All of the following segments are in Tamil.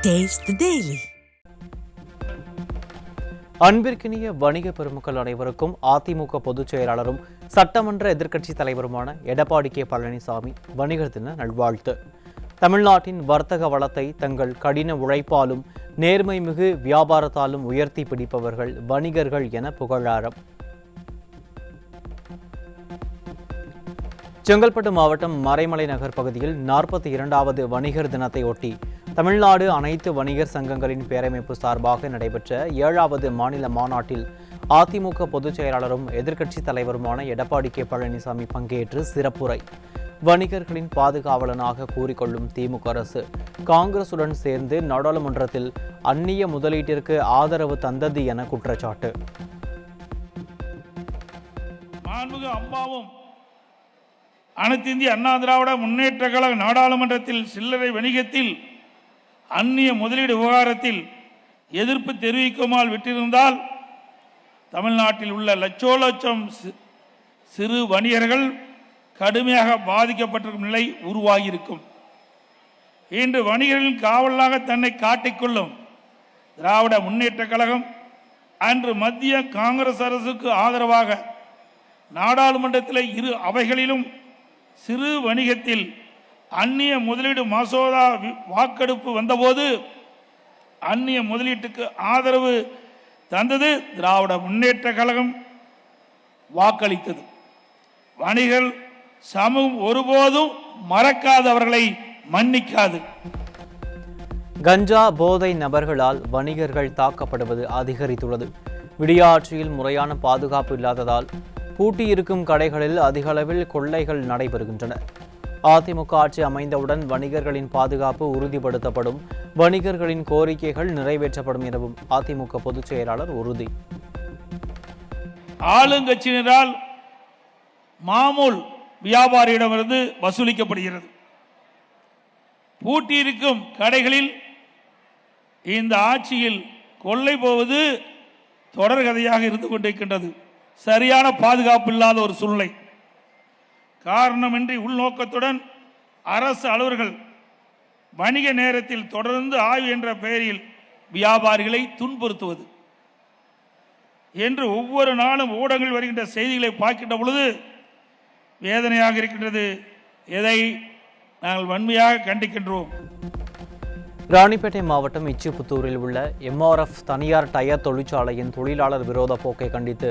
Taste the Daily. அன்பிற்கினிய வணிக பெருமக்கள் அனைவருக்கும் அதிமுக பொதுச் செயலாளரும் சட்டமன்ற எதிர்க்கட்சித் தலைவருமான எடப்பாடி கே பழனிசாமி வணிகர் தின நல்வாழ்த்து. தமிழ்நாட்டின் வர்த்தக வளத்தை தங்கள் கடின உழைப்பாலும் நேர்மை மிகு வியாபாரத்தாலும் உயர்த்தி பிடிப்பவர்கள் வணிகர்கள் என புகழாரம். செங்கல்பட்டு மாவட்டம் மறைமலை நகர் பகுதியில் 42வது வணிகர் தினத்தை ஒட்டி தமிழ்நாடு அனைத்து வணிகர் சங்கங்களின் பேரமைப்பு சார்பாக நடைபெற்ற 7வது மாநில மாநாட்டில் அதிமுக பொதுச் செயலாளரும் எதிர்க்கட்சித் தலைவருமான எடப்பாடி கே பழனிசாமி பங்கேற்று சிறப்புரை. வணிகர்களின் பாதுகாவலனாக கூறிக்கொள்ளும் திமுக அரசு காங்கிரசுடன் சேர்ந்து நாடாளுமன்றத்தில் அந்நிய முதலீட்டிற்கு ஆதரவு தந்தது என குற்றச்சாட்டு. அனைத்து இந்திய அண்ணா திராவிட முன்னேற்ற கழக நாடாளுமன்றத்தில் சில்லறை வணிகத்தில் அந்நிய முதலீடு விவகாரத்தில் எதிர்ப்பு தெரிவிக்குமாறு விட்டிருந்தால் தமிழ்நாட்டில் உள்ள லட்சம் சிறு வணிகர்கள் கடுமையாக பாதிக்கப்பட்டிருக்கும் நிலை உருவாகியிருக்கும். இன்று வணிகர்களின் காவலாக தன்னை காட்டிக்கொள்ளும் திராவிட முன்னேற்ற கழகம் அன்று மத்திய காங்கிரஸ் அரசுக்கு ஆதரவாக நாடாளுமன்றத்தில் இரு அவைகளிலும் சிறு வணிகத்தில் அந்நிய முதலீடு மசோதா வாக்கெடுப்பு வந்தபோது அந்நிய முதலீட்டுக்கு ஆதரவு தந்தது திராவிட முன்னேற்ற கழகம் வாக்களித்தது. வணிகர்கள் சமூகம் ஒருபோதும் மறக்காதவர்களை மன்னிக்காது. கஞ்சா போதை நபர்களால் வணிகர்கள் தாக்கப்படுவது அதிகரித்துள்ளது. விடியாட்சியில் முறையான பாதுகாப்பு இல்லாததால் பூட்டியிருக்கும் கடைகளில் அதிக அளவில் கொள்ளைகள் நடைபெறுகின்றன. அதிமுக ஆட்சி அமைந்தவுடன் வணிகர்களின் பாதுகாப்பு உறுதிப்படுத்தப்படும், வணிகர்களின் கோரிக்கைகள் நிறைவேற்றப்படும் எனவும் அதிமுக பொதுச் செயலாளர் உறுதி. ஆளுங்கட்சியினரால் மாமூல் வியாபாரியிடமிருந்து வசூலிக்கப்படுகிறது. பூட்டியிருக்கும் கடைகளில் இந்த ஆட்சியில் கொள்ளை போவது தொடர்கதையாக இருந்து கொண்டிருக்கின்றது. சரியான பாதுகாப்பு இல்லாத ஒரு சூழ்நிலை. காரணமின்றி உள்நோக்கத்துடன் அரசு அலுவலர்கள் வணிக நேரத்தில் தொடர்ந்து ஆய்வு என்ற பெயரில் வியாபாரிகளை துன்புறுத்துவது என்று ஒவ்வொரு நாளும் ஊடகங்கள் வருகின்ற செய்திகளை பார்க்கின்ற பொழுது வேதனையாக இருக்கின்றது. இதை நாங்கள் வன்மையாக கண்டிக்கின்றோம். ராணிப்பேட்டை மாவட்டம் இச்சிபுத்தூரில் உள்ள எம்ஆர்எஃப் தனியார் டயர் தொழிற்சாலையின் தொழிலாளர் விரோத போக்கை கண்டித்து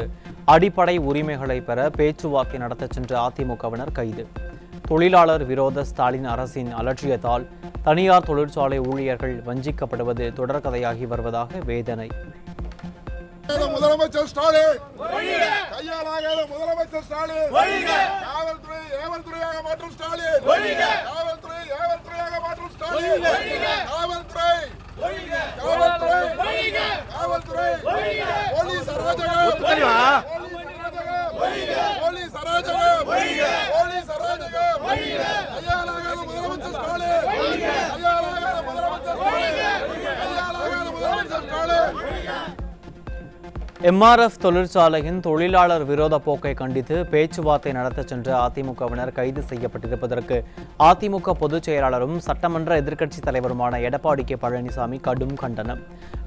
அடிப்படை உரிமைகளை பெற பேச்சுவார்த்தை நடத்த சென்ற அதிமுகவினர் கைது. தொழிலாளர் விரோத ஸ்டாலின் அரசின் அலட்சியத்தால் தனியார் தொழிற்சாலை ஊழியர்கள் வஞ்சிக்கப்படுவது தொடர்கதையாகி வருவதாக வேதனை. முதலமைச்சர் ஸ்டாலின் கையாளாகாத முதலமைச்சர் ஸ்டாலின் காவல்துறை ஏவல்துறையாக மாற்றும் ஸ்டாலின் காவல்துறை ஏவல்துறையாக மாற்றும் ஸ்டாலின் காவல்துறை காவல்துறை போலீஸ் அராஜகம் போலீஸ் அராஜகம் போலீஸ் அராஜகம் கையாளாகாத முதலமைச்சர் ஸ்டாலின் கையாளாகாத முதலமைச்சர் ஸ்டாலின் கையாளாகாத முதலமைச்சர் ஸ்டாலின். எம்ஆர்எஃப் தொழிற்சாலையின் தொழிலாளர் விரோத போக்கை கண்டித்து பேச்சுவார்த்தை நடத்த சென்ற அதிமுகவினர் கைது செய்யப்பட்டிருப்பதற்கு அதிமுக பொதுச் செயலாளரும் சட்டமன்ற எதிர்க்கட்சித் தலைவருமான எடப்பாடி கே பழனிசாமி கடும் கண்டனம்.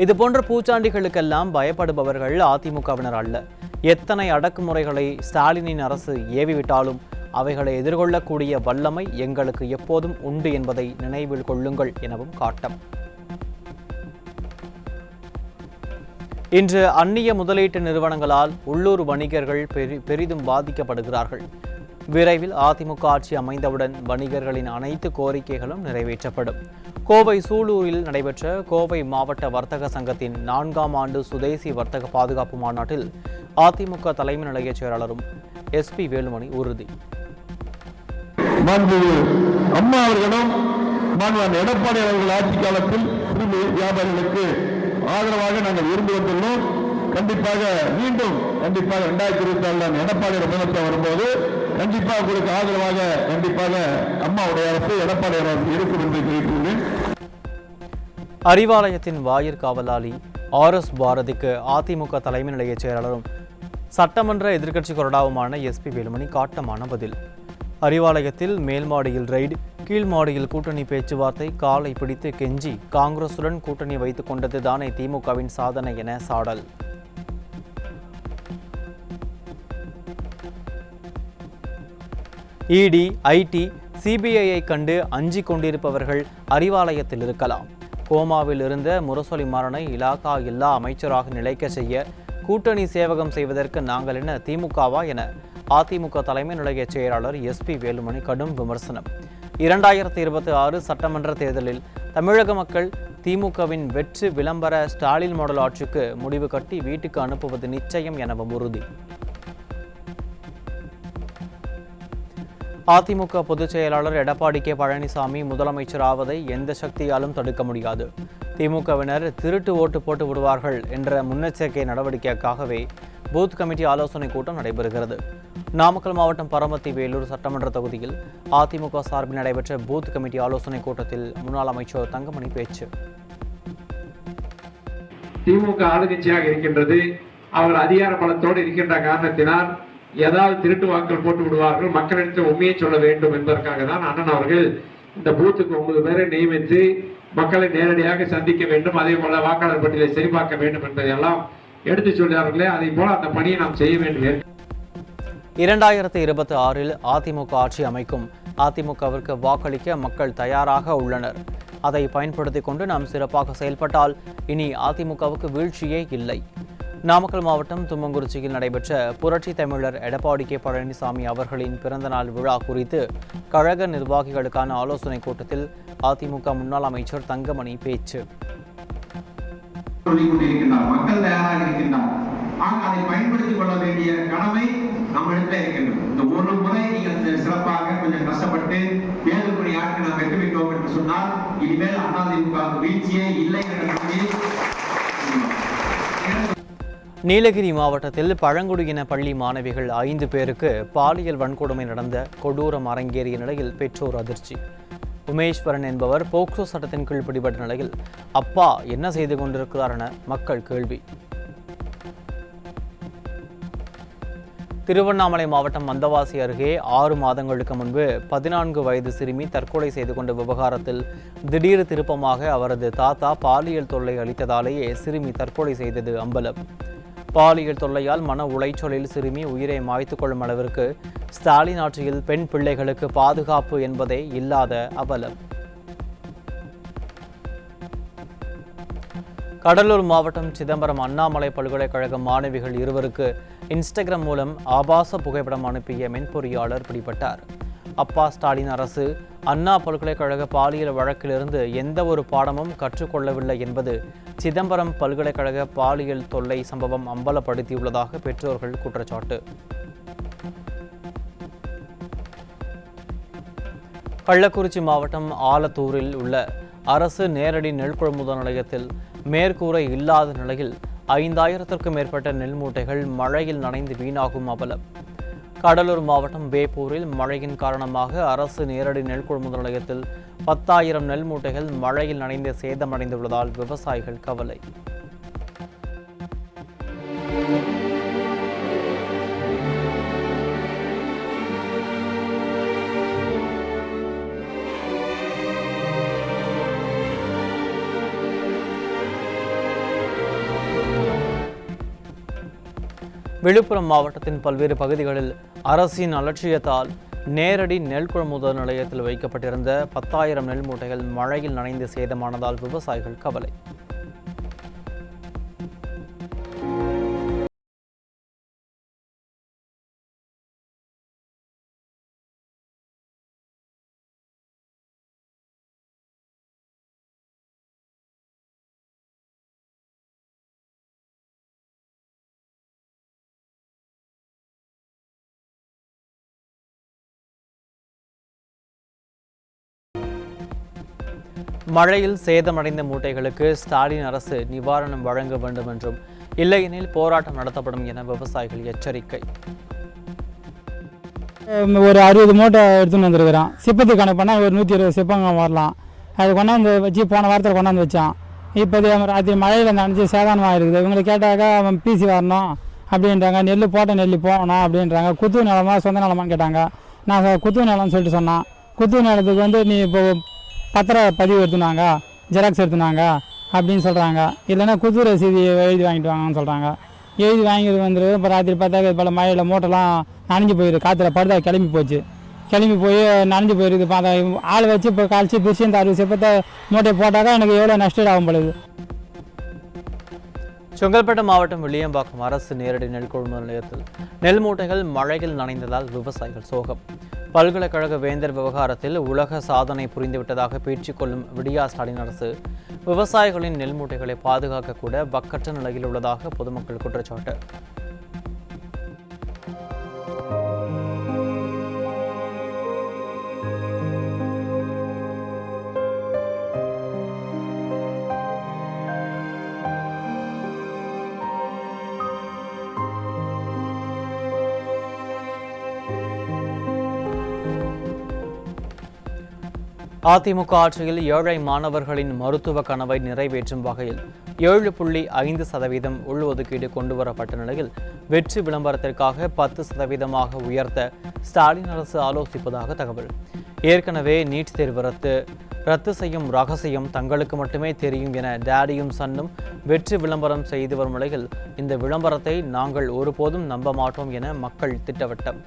இதுபோன்ற பூச்சாண்டிகளுக்கெல்லாம் பயப்படுபவர்கள் அதிமுகவினர் அல்ல. எத்தனை அடக்குமுறைகளை ஸ்டாலினின் அரசு ஏவிவிட்டாலும் அவைகளை எதிர்கொள்ளக்கூடிய வல்லமை எங்களுக்கு எப்போதும் உண்டு என்பதை நினைவில் கொள்ளுங்கள் எனவும் காட்டம். இன்று அந்நிய முதலீட்டு நிறுவனங்களால் உள்ளூர் வணிகர்கள் பெரிதும் பாதிக்கப்படுகிறார்கள். விரைவில் அதிமுக ஆட்சி அமைந்தவுடன் வணிகர்களின் அனைத்து கோரிக்கைகளும் நிறைவேற்றப்படும். கோவை சூலூரில் நடைபெற்ற கோவை மாவட்ட வர்த்தக சங்கத்தின் 4ஆம் ஆண்டு சுதேசி வர்த்தக பாதுகாப்பு மாநாட்டில் அதிமுக தலைமை நிலைய செயலாளரும் SP வேலுமணி உறுதி. அம்மா அவர்களும் எடப்பாடி அவர்கள் ஆட்சி காலத்தில் வியாபாரிகளுக்கு ஆதரவாக நாங்கள் இருந்து வந்துள்ளோம். கண்டிப்பாக மீண்டும் 2024 எடப்பாடி முதலமைச்சர் வரும்போது கண்டிப்பாக உங்களுக்கு ஆதரவாக அம்மாவுடைய அரசு எடப்பாடி அரசு இருக்கும் என்று கேட்டுள்ளேன். அறிவாலயத்தின் வாயிற் காவலாளி RS பாரதிக்கு அதிமுக தலைமை நிலைய செயலாளரும் சட்டமன்ற எதிர்க்கட்சி கொறடாவுமான SP வேலுமணி காட்டமான பதில். அறிவாலயத்தில் மேல்மாடியில் ரெய்டு, கீழ் மாடியில் கூட்டணி பேச்சுவார்த்தை, காலை பிடித்து கெஞ்சி காங்கிரசுடன் கூட்டணி வைத்துக் கொண்டது தானே திமுகவின் சாதனை என சாடல். இடி, ஐடி, சிபிஐயை கண்டு அஞ்சிக் கொண்டிருப்பவர்கள் அறிவாலயத்தில் இருக்கலாம். கோமாவில் இருந்த முரசொலி மாறனை இலாகா இல்லா அமைச்சராக நிலைக்க செய்ய கூட்டணி சேவகம் செய்வதற்கு நாங்கள் என்ன திமுகவா என அதிமுக தலைமை நிலைய செயலாளர் SP வேலுமணி கடும் விமர்சனம். 2026 சட்டமன்ற தேர்தலில் தமிழக மக்கள் திமுகவின் வெற்றி விளம்பர ஸ்டாலின் மாடல் ஆட்சிக்கு முடிவு கட்டி வீட்டுக்கு அனுப்புவது நிச்சயம் எனவும் உறுதி. அதிமுக பொதுச் செயலாளர் எடப்பாடி K. பழனிசாமி முதலமைச்சர் ஆவதை எந்த சக்தியாலும் தடுக்க முடியாது. திமுகவினர் திருட்டு ஓட்டு போட்டு விடுவார்கள் என்ற முன்னெச்சரிக்கை நடவடிக்கைக்காகவே பூத் கமிட்டி ஆலோசனை கூட்டம் நடைபெறுகிறது. நாமக்கல் மாவட்டம் பரமத்தி வேலூர் சட்டமன்ற தொகுதியில் அதிமுக சார்பில் நடைபெற்ற பூத் கமிட்டி ஆலோசனை கூட்டத்தில் முன்னாள் அமைச்சர் தங்கமணி பேச்சு. திமுக ஆளுங்கட்சியாக இருக்கின்றது. அவர்கள் அதிகார பலத்தோடு இருக்கின்ற காரணத்தினால் ஏதாவது திருட்டு வாக்கள் போட்டு விடுவார்கள், மக்களிடத்தில் உண்மையை சொல்ல வேண்டும் என்பதற்காக தான் அண்ணன் அவர்கள் இந்த பூத்துக்கு 9 பேரை நியமித்து மக்களை நேரடியாக சந்திக்க வேண்டும், அதே போல வாக்காளர் பட்டியலை சரிபார்க்க வேண்டும் என்பதையெல்லாம் எடுத்து சொல்கிறார்களே, அதே போல அந்த பணியை நாம் செய்ய வேண்டும். 2026 அதிமுக ஆட்சி அமைக்கும். அதிமுகவிற்கு வாக்களிக்க மக்கள் தயாராக உள்ளனர். அதை பயன்படுத்திக் கொண்டு நாம் சிறப்பாக செயல்பட்டால் இனி அதிமுகவுக்கு வீழ்ச்சியே இல்லை. நாமக்கல் மாவட்டம் தும்மங்குறிச்சியில் நடைபெற்ற புரட்சி தமிழர் எடப்பாடி K. பழனிசாமி அவர்களின் பிறந்தநாள் விழா குறித்து கழக நிர்வாகிகளுக்கான ஆலோசனை கூட்டத்தில் அதிமுக முன்னாள் அமைச்சர் தங்கமணி பேச்சு. மக்கள் தயாராக இருக்கின்றனர். அதை பயன்படுத்திக் கொள்ள வேண்டிய கடமை நம்மிடத்தில் இருக்கின்றது. இந்த ஒரு முறை நீங்கள் சிறப்பாக கொஞ்சம் கஷ்டப்பட்டு தேர்தல் பணி ஆட்சி நாம் வெற்றி பெற்றோம் என்று சொன்னால் இனிமேல் அதிமுக வீழ்ச்சியே இல்லை என்ற நீலகிரி மாவட்டத்தில் பழங்குடியின பள்ளி மாணவிகள் 5 பேருக்கு பாலியல் வன்கொடுமை நடந்த கொடூரம் அரங்கேறிய நிலையில் பெற்றோர் அதிர்ச்சி. உமேஸ்வரன் என்பவர் போக்சோ சட்டத்தின் கீழ் பிடிபட்ட நிலையில் அப்பா என்ன செய்து கொண்டிருக்கிறார் என மக்கள் கேள்வி. திருவண்ணாமலை மாவட்டம் மந்தவாசி அருகே 6 மாதங்களுக்கு முன்பு 14 வயது சிறுமி தற்கொலை செய்து கொண்ட விவகாரத்தில் திடீர் திருப்பமாக அவரது தாத்தா பாலியல் தொல்லை அளித்ததாலேயே சிறுமி தற்கொலை செய்தது அம்பலம். பாலியல் தொல்லையால் மன உளைச்சலில் சிறுமி உயிரை மாய்த்துக் கொள்ளும் அளவிற்கு ஸ்டாலின் ஆட்சியில் பெண் பிள்ளைகளுக்கு பாதுகாப்பு என்பதே இல்லாத அவலம். கடலூர் மாவட்டம் சிதம்பரம் அண்ணாமலை பல்கலைக்கழக மாணவிகள் 2 இன்ஸ்டாகிராம் மூலம் ஆபாச புகைப்படம் அனுப்பிய மென்பொறியாளர் பிடிபட்டார். அப்பா ஸ்டாலின் அரசு அண்ணா பல்கலைக்கழக பாலியல் வழக்கிலிருந்து எந்த ஒரு பாடமும் கற்றுக்கொள்ளவில்லை என்பது சிதம்பரம் பல்கலைக்கழக பாலியல் தொல்லை சம்பவம் அம்பலப்படுத்தியுள்ளதாக பெற்றோர்கள் குற்றச்சாட்டு. கள்ளக்குறிச்சி மாவட்டம் ஆலத்தூரில் உள்ள அரசு நேரடி நெல் கொள்முதல் நிலையத்தில் மேற்கூரை இல்லாத நிலையில் 5000த்திற்கும் மேற்பட்ட நெல் மூட்டைகள் மழையில் நனைந்து வீணாகும் அவலம். கடலூர் மாவட்டம் வேப்பூரில் மழையின் காரணமாக அரசு நேரடி நெல் கொள்முதல் நிலையத்தில் 10,000 நெல் மூட்டைகள் மழையில் நனைந்து சேதமடைந்துள்ளதால் விவசாயிகள் கவலை. விழுப்புரம் மாவட்டத்தின் பல்வேறு பகுதிகளில் அரசின் அலட்சியத்தால் நேரடி நெல் கொள்முதல் நிலையத்தில் வைக்கப்பட்டிருந்த 10,000 நெல் மூட்டைகள் மழையில் நனைந்து சேதமானதால் விவசாயிகள் கவலை. மழையில் சேதமடைந்த மூட்டைகளுக்கு ஸ்டாலின் அரசு நிவாரணம் வழங்க வேண்டும் என்றும், இல்லையெனில் போராட்டம் நடத்தப்படும் என விவசாயிகள் எச்சரிக்கை. ஒரு 60 மூட்டை எடுத்துன்னு வந்துருக்குறான். சிப்பத்துக்கு கணக்கு பண்ணால் ஒரு 120 சிப்பங்க வரலாம். அது கொண்டாந்து வச்சு போன வாரத்தில் கொண்டாந்து வச்சான். இப்போ அது மழையில் நனைஞ்சி சேதானமாக இருக்குது. இவங்களை கேட்டாக்கா அவன் PC வரணும் அப்படின்றாங்க. நெல் போட்ட நெல் போகணும் அப்படின்றாங்க. குத்து நிலமா சொந்த நிலமான்னு கேட்டாங்க. நான் குத்து நிலம்னு சொல்லிட்டு சொன்னான். குத்தூர் நிலத்துக்கு வந்து நீ இப்போ பத்திர பதிவு எடுத்துனாங்க, ஜெராக்ஸ் எடுத்துனாங்க அப்படின்னு சொல்கிறாங்க. இல்லைன்னா குத்தூர் ரசீதி எழுதி வாங்கிட்டு வாங்கன்னு சொல்கிறாங்க. எழுதி வாங்கிட்டு வந்துரு. இப்போ ராத்திரி பார்த்தா இப்போ மழையில் மூட்டைலாம் நனைஞ்சு போயிடுது, காற்றுல படுதா கிளம்பி போச்சு, கிளம்பி போய் நனைஞ்சு போயிருக்குது. பார்த்தா ஆள் வச்சு இப்போ கழிச்சு பிரிச்சு இந்த 60 செப்பத்தை மூட்டையை போட்டாக்கா எனக்கு எவ்வளோ நஷ்டம் ஆகும் பொழுது. செங்கல்பட்டு மாவட்டம் வில்லியம்பாக்கம் அரசு நேரடி நெல் கொள்முதல் நிலையத்தில் நெல் மூட்டைகள் மழையில் நனைந்ததால் விவசாயிகள் சோகம். பல்கலைக்கழக வேந்தர் விவகாரத்தில் உலக சாதனை புரிந்துவிட்டதாக பேச்சுக் கொள்ளும் விடியா ஸ்டாலின் அரசு விவசாயிகளின் நெல் மூட்டைகளை பாதுகாக்க கூட வக்கற்ற நிலையில் உள்ளதாக பொதுமக்கள் குற்றச்சாட்டு. அதிமுக ஆட்சியில் ஏழை மாணவர்களின் மருத்துவ கனவை நிறைவேற்றும் வகையில் 7.5% உள்ஒதுக்கீடு கொண்டுவரப்பட்ட நிலையில் வெற்றி விளம்பரத்திற்காக 10% உயர்த்த ஸ்டாலின் அரசு ஆலோசிப்பதாக தகவல். ஏற்கனவே நீட் தேர்வு ரத்து செய்யும் ரகசியம் தங்களுக்கு மட்டுமே தெரியும் என டேடியும் சன்னும் வெற்றி விளம்பரம் செய்து வரும் நிலையில் இந்த விளம்பரத்தை நாங்கள் ஒருபோதும் நம்ப மாட்டோம் என மக்கள் திட்டவட்டம்.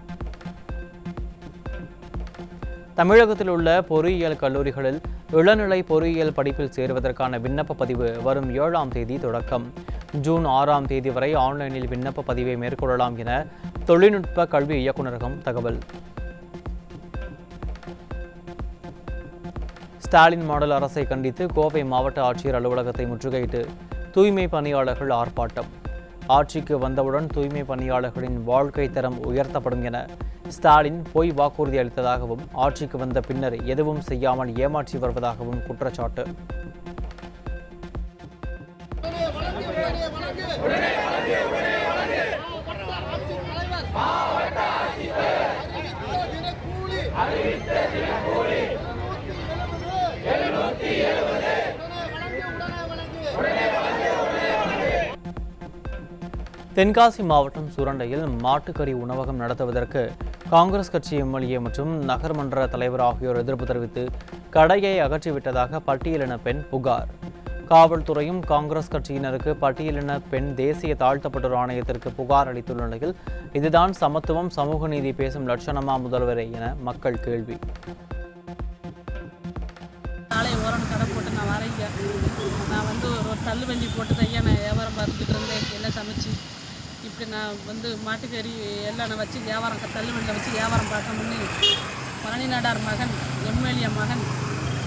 தமிழகத்தில் உள்ள பொறியியல் கல்லூரிகளில் இளநிலை பொறியியல் படிப்பில் சேருவதற்கான விண்ணப்ப பதிவு வரும் 7ஆம் தேதி தொடக்கம். ஜூன் 6ஆம் தேதி வரை ஆன்லைனில் விண்ணப்ப பதிவை மேற்கொள்ளலாம் என தொழில்நுட்ப கல்வி இயக்குநரகம் தகவல். ஸ்டாலின் மாடல் அரசை கண்டித்து கோவை மாவட்ட ஆட்சியர் அலுவலகத்தை முற்றுகையிட்டு தூய்மை பணியாளர்கள் ஆர்ப்பாட்டம். ஆட்சிக்கு வந்தவுடன் தூய்மை பணியாளர்களின் வாழ்க்கை தரம் உயர்த்தப்படும் என ஸ்டாலின் பொய் வாக்குறுதி அளித்ததாகவும் ஆட்சிக்கு வந்த பின்னர் எதுவும் செய்யாமல் ஏமாற்றி வருவதாகவும் குற்றச்சாட்டு. தென்காசி மாவட்டம் சுரண்டையில் மாட்டுக்கறி உணவகம் நடத்துவதற்கு காங்கிரஸ் கட்சி எம்எல்ஏ மற்றும் நகர்மன்ற தலைவர் ஆகியோர் எதிர்ப்பு தெரிவித்து கடையை அகற்றிவிட்டதாக பட்டியலின பெண் புகார். காவல்துறையும் காங்கிரஸ் கட்சியினருக்கு பட்டியலின பெண் தேசிய தாழ்த்தப்பட்டோர் ஆணையத்திற்கு புகார் அளித்துள்ள நிலையில் இதுதான் சமத்துவம் சமூக நீதி பேசும் லட்சணமா முதல்வரே என மக்கள் கேள்வி. நாளை ஓரம் கடை போட்டு நான் வரேங்க. நான் வந்து ஒரு தள்ளுவண்டி போட்டு தையா நான் வியாபாரம் பார்த்துக்கிட்டு இருந்தேன். எல்லாம் சமைச்சு இப்படி நான் வந்து மாட்டுக்கறி எல்லாம் நான் வச்சு வியாபாரம் தள்ளுவண்டியில் வச்சு வியாபாரம் பார்க்க முன்னே பழனிநாடார் மகன் எம்எல்ஏ மகன்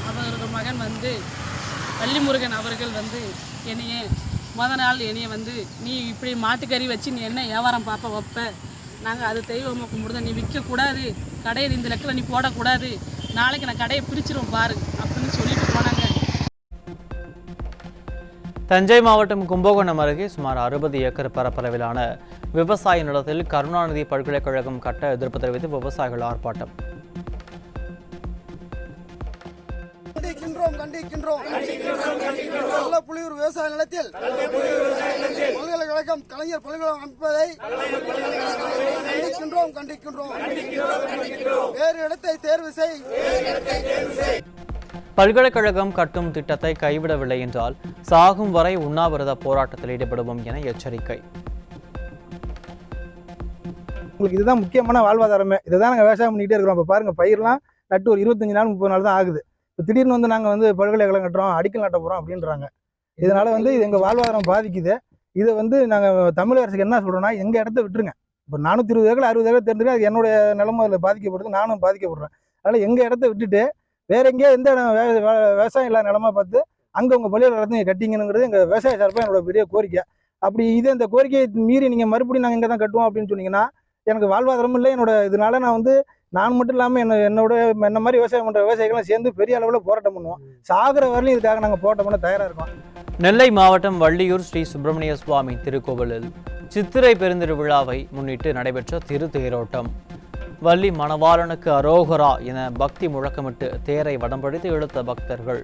அவரோட மகன் வந்து வள்ளிமுருகன் அவர்கள் வந்து என்னைய நாள் என்னைய வந்து நீ இப்படி மாட்டுக்கறி வச்சு நீ என்ன வியாபாரம் பார்ப்ப வைப்ப, நாங்கள் அது தெய்வமாக கும்பிடுதான், நீ விற்கக்கூடாது, கடையை இந்த லெக்கில் நீ போடக்கூடாது, நாளைக்கு நான் கடையை பிரிச்சிரும் பாரு அப்படின்னு சொல்லிட்டு போனாங்க. தஞ்சை மாவட்டம் கும்பகோணம் அருகே சுமார் 60 ஏக்கர் பரப்பளவிலான விவசாய நிலத்தில் கருணாநிதி பல்கலைக்கழகம் கட்ட எதிர்ப்பு தெரிவித்து விவசாயிகள் ஆர்ப்பாட்டம். கண்டிக்கின்றோம் புலியூர் விவசாய நிலத்தில் பல்கலைக்கழகம் கலைஞர் பல்கலைக்கழகம் அமைப்பதை கண்டிக்கின்றோம். வேறு இடத்தை தேர்வு செய். பல்கலைக்கழகம் கட்டும் திட்டத்தை கைவிடவில்லை என்றால் சாகும் வரை உண்ணாவிரத போராட்டத்தில் ஈடுபடுவோம் என எச்சரிக்கை. உங்களுக்கு இதுதான் முக்கியமான வாழ்வாதாரமே. இதை தான் நாங்கள் விவசாயம் பண்ணிகிட்டே இருக்கிறோம். இப்போ பாருங்கள், பயிரெலாம் நட்டு ஒரு 25 நாள் 30 நாள் தான் ஆகுது. இப்போ திடீர்னு வந்து நாங்கள் வந்து பல்கலைக்கழகம் கட்டுறோம், அடிக்கல் நட்ட போகிறோம் அப்படின்றாங்க. இதனால் வந்து இது எங்கள் வாழ்வாதாரம் பாதிக்குது. இதை வந்து நாங்கள் தமிழக அரசுக்கு என்ன சொல்கிறோன்னா, எங்கள் இடத்த விட்டுருங்க. இப்போ 420 ஏக்கர் 60 ஏக்கர் தெரிஞ்சுக்க அது என்னுடைய நிலமை அதில் பாதிக்கப்படுது, நானும் பாதிக்கப்படுறேன். அதனால் எங்கள் இடத்த விட்டுட்டு வேற எங்கேயோ எந்த விவசாயம் இல்லாத நிலமா பார்த்து அங்கே உங்கள் பள்ளியில் நீங்கள் கட்டிங்கணுங்கிறது எங்கள் விவசாய சார்பாக என்னோட பெரிய கோரிக்கை. அப்படி இந்த கோரிக்கையை மீறி நீங்கள் மறுபடியும் நாங்கள் இங்கே தான் கட்டுவோம் அப்படின்னு சொன்னீங்கன்னா எனக்கு வாழ்வாதாரம் இல்லை. இதனால நான் வந்து நான் மட்டும் இல்லாமல் என்ன மாதிரி விவசாயம் பண்ணுற விவசாயிகள்லாம் சேர்ந்து பெரிய அளவில் போராட்டம் பண்ணுவோம். சாகிற வரலையும் இதுக்காக நாங்கள் போராட்டம் பண்ண தயாராக இருக்கோம். நெல்லை மாவட்டம் வள்ளியூர் ஸ்ரீ சுப்பிரமணிய சுவாமி திருக்கோவிலில் சித்திரை பெருந்திருவிழாவை முன்னிட்டு நடைபெற்ற திருத்தேரோட்டம். வள்ளி மணவாளனுக்கு அரோகரா என பக்தி முழக்கமிட்டு தேரை வடம்பிடித்து இழுத்த பக்தர்கள்.